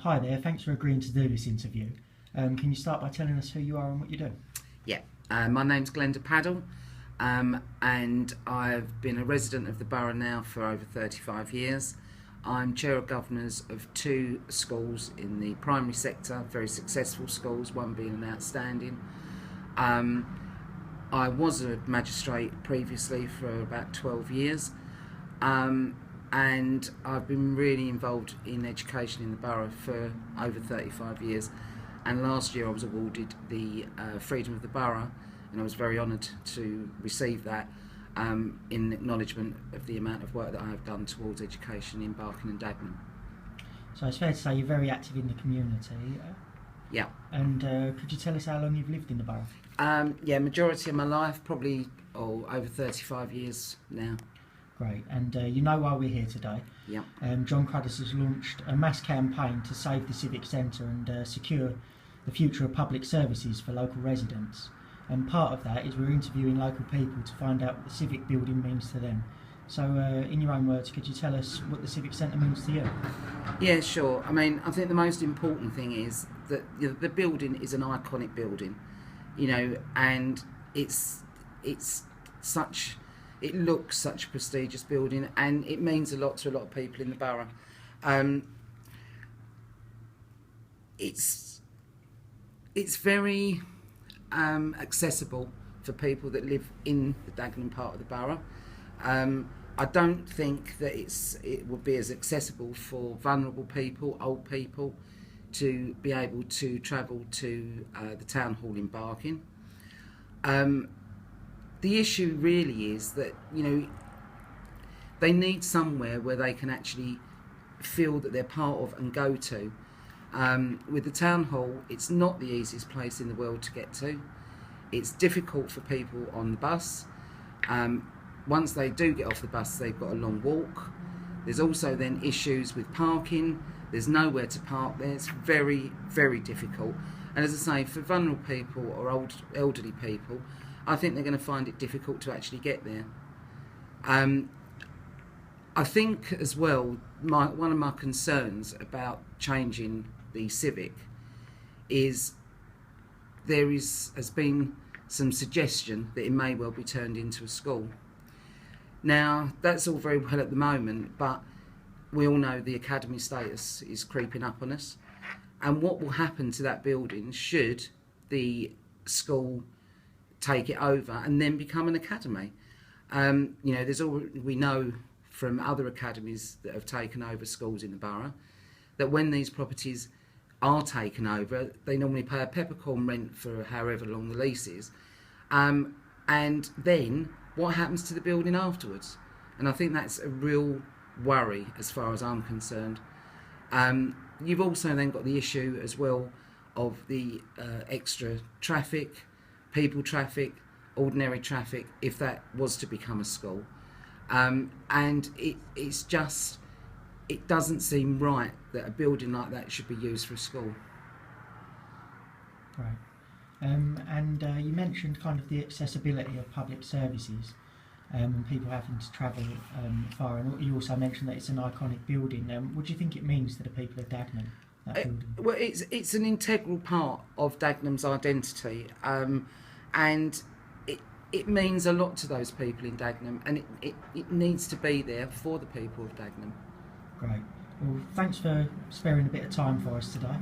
Hi there, thanks for agreeing to do this interview. Can you start by telling us who you are and what you do? Yeah, my name's Glenda Paddle, and I've been a resident of the Borough now for over 35 years. I'm chair of governors of 2 schools in the primary sector, very successful schools, one being an outstanding. I was a magistrate previously for about 12 years, and I've been really involved in education in the Borough for over 35 years. And last year I was awarded the Freedom of the Borough, and I was very honoured to receive that in acknowledgement of the amount of work that I have done towards education in Barking and Dagenham. So it's fair to say you're very active in the community. Yeah. And could you tell us how long you've lived in the Borough? Yeah, majority of my life, probably over 35 years now. Great, and you know why we're here today. Yeah. Jon Cruddas has launched a mass campaign to save the Civic Centre and secure the future of public services for local residents. And part of that is we're interviewing local people to find out what the Civic building means to them. So in your own words, could you tell us what the Civic Centre means to you? Yeah, sure. I mean, I think the most important thing is that the building is an iconic building, and it looks such a prestigious building, and it means a lot to a lot of people in the borough. It's very accessible for people that live in the Dagenham part of the borough. I don't think that it would be as accessible for vulnerable people, old people, to be able to travel to the town hall in Barking. The issue really is that, they need somewhere where they can actually feel that they're part of and go to. With the town hall, it's not the easiest place in the world to get to. It's difficult for people on the bus. Once they do get off the bus, they've got a long walk. There's also then issues with parking. There's nowhere to park there. It's very, very difficult. And as I say, for vulnerable people or elderly people, I think they're going to find it difficult to actually get there. I think as well, one of my concerns about changing the Civic is has been some suggestion that it may well be turned into a school. Now, that's all very well at the moment, but we all know the academy status is creeping up on us. And what will happen to that building should the school take it over and then become an academy? We know from other academies that have taken over schools in the borough that when these properties are taken over, they normally pay a peppercorn rent for however long the lease is. And then what happens to the building afterwards? And I think that's a real worry as far as I'm concerned. You've also then got the issue as well of the extra traffic, people traffic, ordinary traffic, if that was to become a school. And it doesn't seem right that a building like that should be used for a school. Right. And you mentioned kind of the accessibility of public services and people having to travel far, and you also mentioned that it's an iconic building. What do you think it means to the people of Dagenham, that building? Well, it's an integral part of Dagenham's identity, and it means a lot to those people in Dagenham, and it needs to be there for the people of Dagenham. Great. Well, thanks for sparing a bit of time for us today.